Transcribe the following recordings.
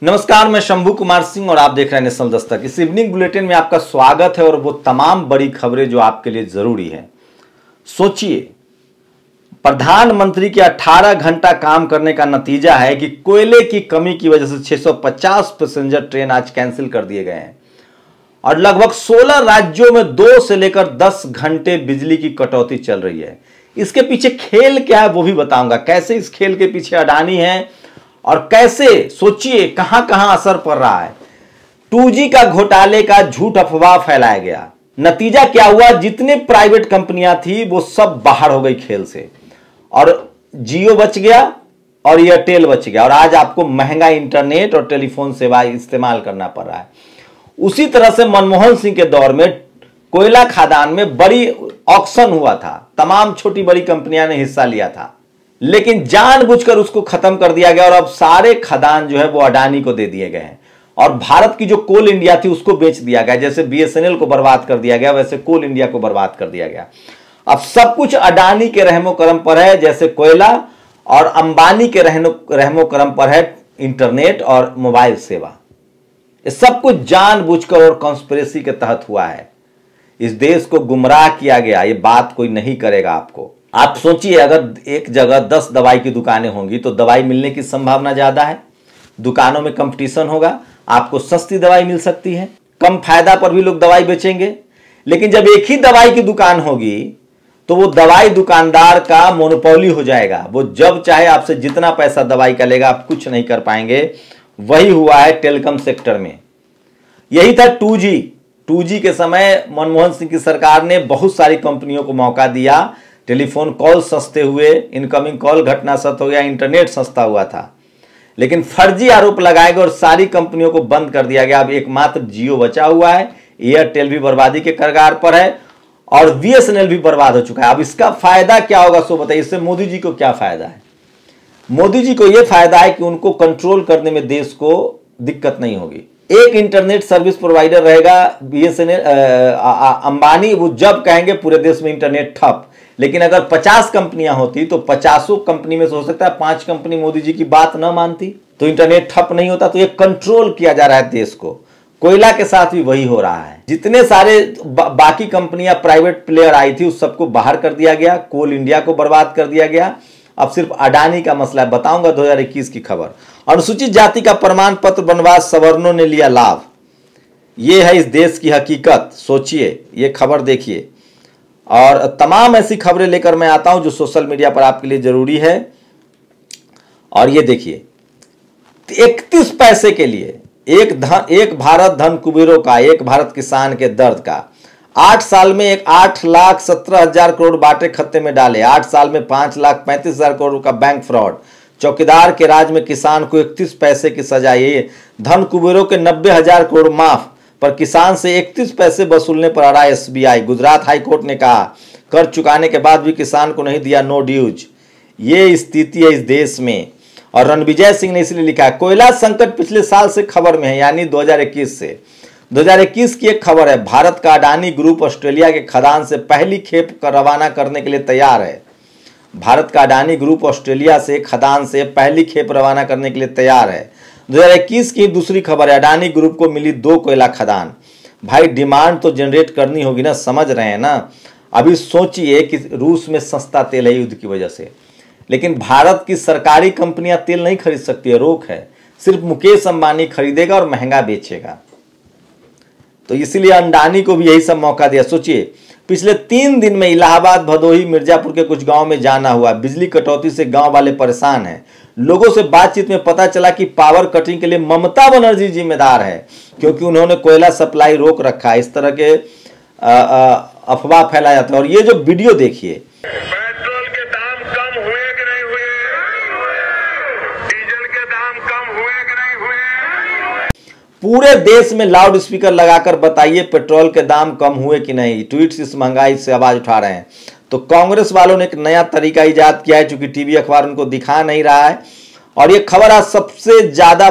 नमस्कार, मैं शंभू कुमार सिंह और आप देख रहे हैं नेशनल दस्तक। इस इवनिंग बुलेटिन में आपका स्वागत है और वो तमाम बड़ी खबरें जो आपके लिए जरूरी है। सोचिए, प्रधानमंत्री के 18 घंटा काम करने का नतीजा है कि कोयले की कमी की वजह से 650 पैसेंजर ट्रेन आज कैंसिल कर दिए गए हैं और लगभग 16 राज्यों में 2 से लेकर 10 घंटे बिजली की कटौती चल रही है। इसके पीछे खेल क्या है वो भी बताऊंगा, कैसे इस खेल के पीछे अडानी है और कैसे, सोचिए कहां कहां असर पड़ रहा है। 2G का घोटाले का झूठ अफवाह फैलाया गया, नतीजा क्या हुआ, जितने प्राइवेट कंपनियां थी वो सब बाहर हो गई खेल से और जियो बच गया और एयरटेल बच गया और आज आपको महंगा इंटरनेट और टेलीफोन सेवा इस्तेमाल करना पड़ रहा है। उसी तरह से मनमोहन सिंह के दौर में कोयला खदान में बड़ी ऑक्शन हुआ था, तमाम छोटी बड़ी कंपनियां ने हिस्सा लिया था, लेकिन जानबूझकर उसको खत्म कर दिया गया और अब सारे खदान जो है वो अडानी को दे दिए गए हैं और भारत की जो कोल इंडिया थी उसको बेच दिया गया। जैसे BSNL को बर्बाद कर दिया गया वैसे कोल इंडिया को बर्बाद कर दिया गया। अब सब कुछ अडानी के रहमो करम पर है, जैसे कोयला, और अंबानी के रहमो करम पर है इंटरनेट और मोबाइल सेवा। ये सब कुछ जानबूझकर और कॉन्स्पिरेसी के तहत हुआ है। इस देश को गुमराह किया गया, ये बात कोई नहीं करेगा आपको। आप सोचिए, अगर एक जगह 10 दवाई की दुकानें होंगी तो दवाई मिलने की संभावना ज्यादा है। दुकानों में कंपटीशन होगा, आपको सस्ती दवाई मिल सकती है, कम फायदा पर भी लोग दवाई बेचेंगे। लेकिन जब एक ही दवाई की दुकान होगी तो वो दवाई दुकानदार का मोनोपोली हो जाएगा। वो जब चाहे आपसे जितना पैसा दवाई का लेगा, आप कुछ नहीं कर पाएंगे। वही हुआ है टेलीकॉम सेक्टर में। यही था 2G के समय मनमोहन सिंह की सरकार ने बहुत सारी कंपनियों को मौका दिया। टेलीफोन कॉल सस्ते हुए, इनकमिंग कॉल घटना सस्त हो गया, इंटरनेट सस्ता हुआ था, लेकिन फर्जी आरोप लगाए गए और सारी कंपनियों को बंद कर दिया गया। अब एकमात्र जियो बचा हुआ है, एयरटेल भी बर्बादी के कगार पर है और BSNL भी बर्बाद हो चुका है। अब इसका फायदा क्या होगा सो बताइए। इससे मोदी जी को क्या फायदा है? मोदी जी को यह फायदा है कि उनको कंट्रोल करने में देश को दिक्कत नहीं होगी। एक इंटरनेट सर्विस प्रोवाइडर रहेगा BSNL, अंबानी, वो जब कहेंगे पूरे देश में इंटरनेट ठप। लेकिन अगर 50 कंपनियां होती तो 50 कंपनी में से हो सकता है 5 कंपनी मोदी जी की बात न मानती तो इंटरनेट ठप नहीं होता। तो ये कंट्रोल किया जा रहा है देश को। कोयला के साथ भी वही हो रहा है। जितने सारे बाकी कंपनियां प्राइवेट प्लेयर आई थी उस सबको बाहर कर दिया गया, कोल इंडिया को बर्बाद कर दिया गया। अब सिर्फ अडानी का मसला है। बताऊंगा 2021 की खबर। अनुसूचित जाति का प्रमाण पत्र बनवा सवर्णों ने लिया लाभ। यह है इस देश की हकीकत। सोचिए, ये खबर देखिए और तमाम ऐसी खबरें लेकर मैं आता हूं जो सोशल मीडिया पर आपके लिए जरूरी है। और ये देखिए, 31 पैसे के लिए एक भारत धन कुबेरों का, एक भारत किसान के दर्द का। 8 साल में 8,17,000 करोड़ बांटे खत्ते में डाले। 8 साल में 5,35,000 करोड़ का बैंक फ्रॉड। चौकीदार के राज में किसान को 31 पैसे की सजा। ये धन कुबेरों के 90,000 करोड़ माफ, पर किसान से 31 पैसे वसूलने पर अड़ा SBI। गुजरात हाईकोर्ट ने कहा कर चुकाने के बाद भी किसान को नहीं दिया नो ड्यूज। ये स्थिति है इस देश में। और रणविजय सिंह ने इसलिए लिखा है, कोयला संकट पिछले साल से खबर में है, यानी 2021 से। 2021 की एक खबर है, भारत का अडानी ग्रुप ऑस्ट्रेलिया के खदान से पहली खेप रवाना करने के लिए तैयार है। भारत का अडानी ग्रुप ऑस्ट्रेलिया से खदान से पहली खेप रवाना करने के लिए तैयार है। 2021 की दूसरी खबर है, अडानी ग्रुप को मिली 2 कोयला खदान। भाई डिमांड तो जनरेट करनी होगी ना, समझ रहे हैं ना। अभी सोचिए कि रूस में सस्ता तेल है युद्ध की वजह से, लेकिन भारत की सरकारी कंपनियां तेल नहीं खरीद सकती है, रोक है। सिर्फ मुकेश अंबानी खरीदेगा और महंगा बेचेगा। तो इसीलिए अडानी को भी यही सब मौका दिया। सोचिए, पिछले 3 दिन में इलाहाबाद, भदोही, मिर्जापुर के कुछ गांव में जाना हुआ। बिजली कटौती से गांव वाले परेशान हैं। लोगों से बातचीत में पता चला कि पावर कटिंग के लिए ममता बनर्जी जिम्मेदार है, क्योंकि उन्होंने कोयला सप्लाई रोक रखा है। इस तरह के अफवाह फैलाया जाता है। और ये जो वीडियो देखिए, पेट्रोल के दाम कम हुए कि नहीं हुए, डीजल के दाम कम हुए कि नहीं हुए। पूरे देश में लाउड स्पीकर लगाकर बताइए पेट्रोल के दाम कम हुए कि नहीं। ट्वीट इस महंगाई से आवाज उठा रहे हैं। तो कांग्रेस वालों ने एक नया तरीका इजाद किया है, चूंकि टीवी अखबार उनको दिखा नहीं रहा है। और ये खबर आज सबसे ज्यादा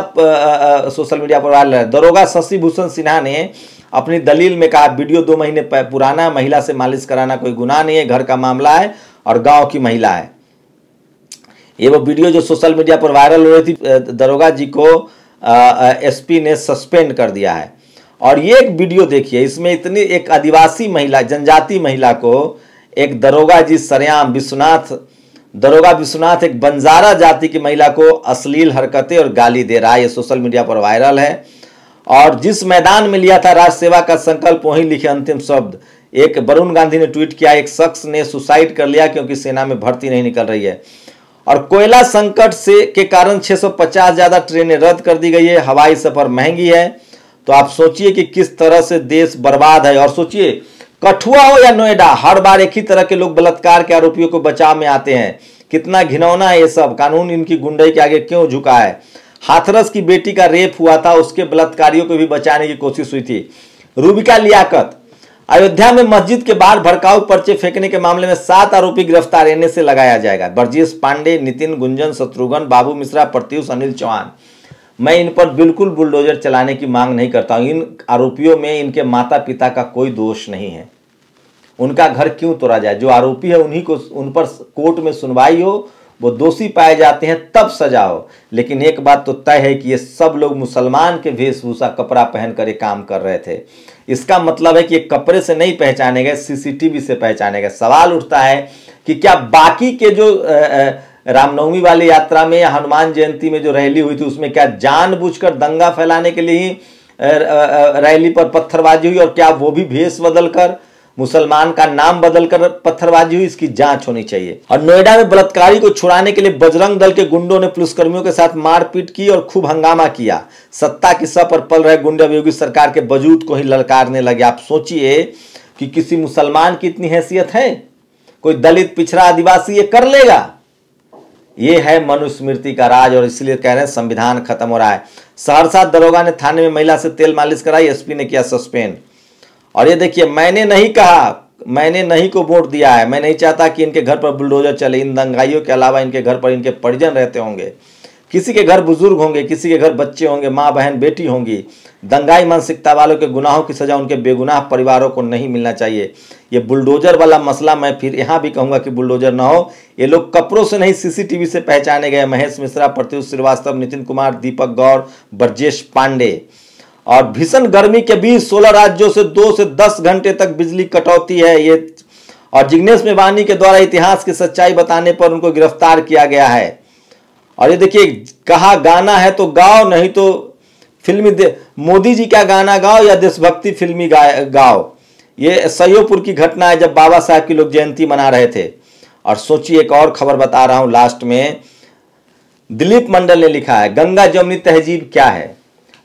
सोशल मीडिया पर वायरल है। दरोगा शशि भूषण सिन्हा ने अपनी दलील में कहा, वीडियो 2 महीने पुराना, महिला से मालिश कराना कोई गुनाह नहीं है, घर का मामला है और गांव की महिला है। ये वो वीडियो जो सोशल मीडिया पर वायरल हो रही थी, दरोगा जी को एसपी ने सस्पेंड कर दिया है। और ये एक वीडियो देखिए, इसमें इतनी एक आदिवासी महिला, जनजाति महिला को एक दरोगा जी सरेआम दरोगा विश्वनाथ एक बंजारा जाति की महिला को अश्लील हरकतें और गाली दे रहा है। ये सोशल मीडिया पर वायरल है। और जिस मैदान में लिया था राष्ट्र सेवा का संकल्प, वहीं लिखे अंतिम शब्द। एक वरुण गांधी ने ट्वीट किया, एक शख्स ने सुसाइड कर लिया क्योंकि सेना में भर्ती नहीं निकल रही है। और कोयला संकट से के कारण 650 ज्यादा ट्रेनें रद्द कर दी गई है। हवाई सफर महंगी है। तो आप सोचिए कि किस तरह से देश बर्बाद है। और सोचिए, कठुआ हो या नोएडा, हर बार एक ही तरह के लोग बलात्कार के आरोपियों को बचाव में आते हैं। कितना घिनौना है ये सब। कानून इनकी गुंडई के आगे क्यों झुका है। हाथरस की बेटी का रेप हुआ था, उसके बलात्कारियों को भी बचाने की कोशिश हुई थी। रूबिका लियाकत, अयोध्या में मस्जिद के बाहर भड़काऊ पर्चे फेंकने के मामले में 7 आरोपी गिरफ्तार, एनए से लगाया जाएगा। ब्रजेश पांडे, नितिन गुंजन, शत्रुघ्न, बाबू मिश्रा, प्रत्युष, अनिल चौहान। मैं इन पर बिल्कुल बुलडोजर चलाने की मांग नहीं करता हूं। इन आरोपियों में इनके माता पिता का कोई दोष नहीं है। उनका घर क्यों तोड़ा जाए। जो आरोपी है उन्हीं को, उन पर कोर्ट में सुनवाई हो, वो दोषी पाए जाते हैं तब सजा हो। लेकिन एक बात तो तय है कि ये सब लोग मुसलमान के वेशभूषा कपड़ा पहनकर ये काम कर रहे थे। इसका मतलब है कि ये कपड़े से नहीं पहचाने गए, सीसीटीवी से पहचाने गए। सवाल उठता है कि क्या बाकी के जो रामनवमी वाली यात्रा में या हनुमान जयंती में जो रैली हुई थी, उसमें क्या जानबूझकर दंगा फैलाने के लिए ही रैली पर पत्थरबाजी हुई, और क्या वो भी भेष बदलकर, मुसलमान का नाम बदलकर पत्थरबाजी हुई? इसकी जांच होनी चाहिए। और नोएडा में बलात्कारी को छुड़ाने के लिए बजरंग दल के गुंडों ने पुलिसकर्मियों के साथ मारपीट की और खूब हंगामा किया। सत्ता की सह पर पल रहे गुंडे योगी सरकार के वजूद को ही ललकारने लगे। आप सोचिए कि किसी मुसलमान की इतनी हैसियत है, कोई दलित, पिछड़ा, आदिवासी ये कर लेगा? ये है मनुस्मृति का राज। और इसलिए कह रहे हैं संविधान खत्म हो रहा है। सहरसा दरोगा ने थाने में महिला से तेल मालिश कराई, एसपी ने किया सस्पेंड। और ये देखिए, मैंने नहीं कहा, मैंने नहीं को वोट दिया है। मैं नहीं चाहता कि इनके घर पर बुलडोजर चले। इन दंगाइयों के अलावा इनके घर पर इनके परिजन रहते होंगे। किसी के घर बुजुर्ग होंगे, किसी के घर बच्चे होंगे, माँ बहन बेटी होंगी। दंगाई मानसिकता वालों के गुनाहों की सजा उनके बेगुनाह परिवारों को नहीं मिलना चाहिए। ये बुलडोजर वाला मसला, मैं फिर यहाँ भी कहूँगा कि बुलडोजर ना हो। ये लोग कपड़ों से नहीं, सीसीटीवी से पहचाने गए। महेश मिश्रा, प्रत्युष श्रीवास्तव, नितिन कुमार, दीपक गौर, ब्रजेश पांडे। और भीषण गर्मी के बीच 16 राज्यों से 2 से 10 घंटे तक बिजली कटौती है ये। और जिग्नेश मेवानी के द्वारा इतिहास की सच्चाई बताने पर उनको गिरफ्तार किया गया है। और ये देखिए, कहा गाना है तो गाओ, नहीं तो फिल्मी मोदी जी का गाना गाओ या देशभक्ति फिल्मी गाओ। ये सयोपुर की घटना है, जब बाबा साहब की लोग जयंती मना रहे थे। और सोचिए, एक और खबर बता रहा हूं लास्ट में। दिलीप मंडल ने लिखा है, गंगा जमुनी तहजीब क्या है।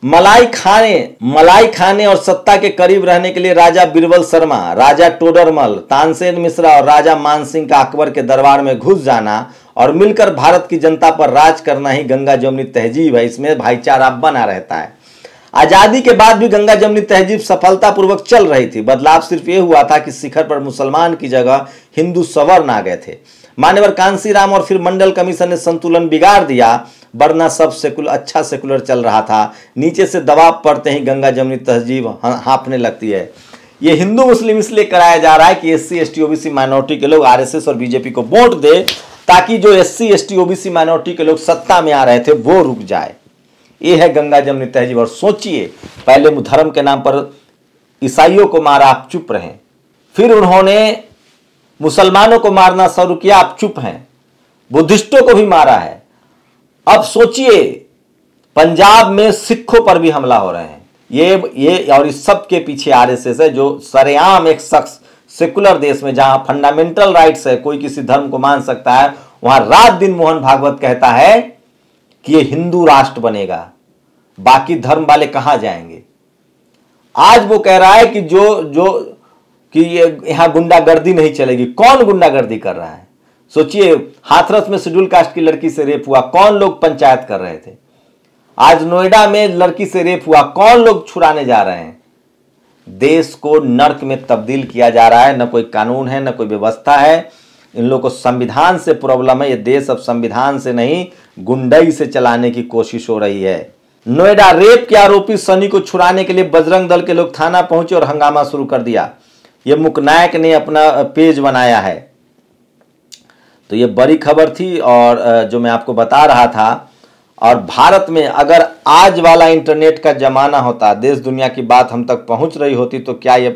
मलाई खाने और सत्ता के करीब रहने के लिए राजा बीरबल शर्मा, राजा टोडरमल, तानसेन मिश्रा और राजा मानसिंह का अकबर के दरबार में घुस जाना और मिलकर भारत की जनता पर राज करना ही गंगा जमुनी तहजीब है। इसमें भाईचारा बना रहता है। आजादी के बाद भी गंगा जमुनी तहजीब सफलतापूर्वक चल रही थी। बदलाव सिर्फ ये हुआ था कि शिखर पर मुसलमान की जगह हिंदू सवर्ण आ गए थे। मान्यवर कांसीराम और फिर मंडल कमीशन ने संतुलन बिगाड़ दिया, वरना सब अच्छा सेकुलर चल रहा था। नीचे से दबाव पड़ते ही गंगा जमुनी तहजीब हाँफने लगती है। ये हिंदू मुस्लिम इसलिए कराया जा रहा है कि SC ST OBC माइनॉरिटी के लोग RSS और बीजेपी को वोट दे, ताकि जो SC ST OBC माइनॉरिटी के लोग सत्ता में आ रहे थे वो रुक जाए। ये है गंगा जमुनी तहजीब। और सोचिए, पहले धर्म के नाम पर ईसाइयों को मारा, आप चुप रहें। फिर उन्होंने मुसलमानों को मारना शुरू किया, आप चुप हैं। बुद्धिस्टों को भी मारा है। अब सोचिए, पंजाब में सिखों पर भी हमला हो रहे हैं। ये और इस सब के पीछे RSS है, जो सरेआम एक शख्स सेकुलर देश में जहां फंडामेंटल राइट्स है, कोई किसी धर्म को मान सकता है, वहां रात दिन मोहन भागवत कहता है कि ये हिंदू राष्ट्र बनेगा, बाकी धर्म वाले कहां जाएंगे। आज वो कह रहा है कि कि ये यहां गुंडागर्दी नहीं चलेगी। कौन गुंडागर्दी कर रहा है? सोचिए, हाथरस में शेड्यूल कास्ट की लड़की से रेप हुआ, कौन लोग पंचायत कर रहे थे? आज नोएडा में लड़की से रेप हुआ, कौन लोग छुड़ाने जा रहे हैं? देश को नर्क में तब्दील किया जा रहा है। न कोई कानून है, न कोई व्यवस्था है। इन लोगों को संविधान से प्रॉब्लम है। ये देश अब संविधान से नहीं, गुंडई से चलाने की कोशिश हो रही है। नोएडा रेप के आरोपी सनी को छुड़ाने के लिए बजरंग दल के लोग थाना पहुंचे और हंगामा शुरू कर दिया। ये मुकनायक ने अपना पेज बनाया है। तो ये बड़ी खबर थी और जो मैं आपको बता रहा था। और भारत में अगर आज वाला इंटरनेट का जमाना होता, देश दुनिया की बात हम तक पहुंच रही होती, तो क्या ये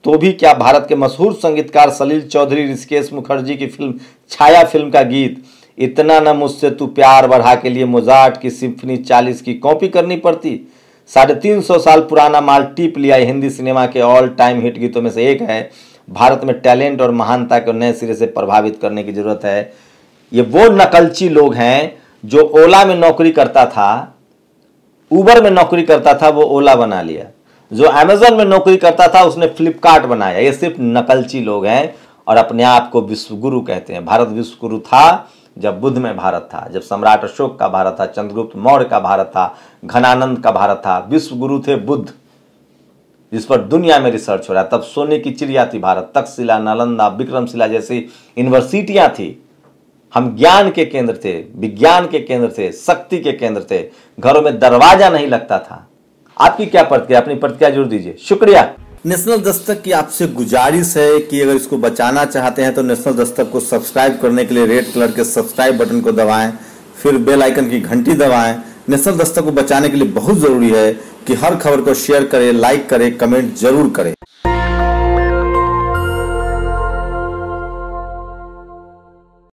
तो भी क्या भारत के मशहूर संगीतकार सलील चौधरी, ऋषिकेश मुखर्जी की फिल्म छाया फिल्म का गीत इतना न मुझसे तू प्यार बढ़ा के लिए मोजार्ट की सिम्फनी 40 की कॉपी करनी पड़ती। 350 साल पुराना माल टीप लिया। हिंदी सिनेमा के ऑल टाइम हिट गीतों में से एक है। भारत में टैलेंट और महानता को नए सिरे से प्रभावित करने की जरूरत है। ये वो नकलची लोग हैं जो ओला में नौकरी करता था, उबर में नौकरी करता था, वो ओला बना लिया। जो अमेजन में नौकरी करता था उसने फ्लिपकार्ट बनाया। ये सिर्फ नकलची लोग हैं और अपने आप को विश्वगुरु कहते हैं। भारत विश्वगुरु था जब बुद्ध में भारत था, जब सम्राट अशोक का भारत था, चंद्रगुप्त मौर्य का भारत था, घनानंद का भारत था। विश्वगुरु थे बुद्ध, जिस पर दुनिया में रिसर्च हो रहा है। तब सोने की चिड़िया थी भारत। तक्षशिला, नालंदा, विक्रमशिला जैसी यूनिवर्सिटियां थी। हम ज्ञान के केंद्र थे, विज्ञान के केंद्र थे, शक्ति के केंद्र थे। घरों में दरवाजा नहीं लगता था। आपकी क्या प्रतिक्रिया? अपनी प्रतिक्रिया जरूर दीजिए। शुक्रिया। नेशनल दस्तक की आपसे गुजारिश है कि अगर इसको बचाना चाहते हैं तो नेशनल दस्तक को सब्सक्राइब करने के लिए रेड कलर के सब्सक्राइब बटन को दबाएं, फिर बेल आइकन की घंटी दबाएं। नेशनल दस्तक को बचाने के लिए बहुत जरूरी है कि हर खबर को शेयर करें, लाइक करें, कमेंट जरूर करें।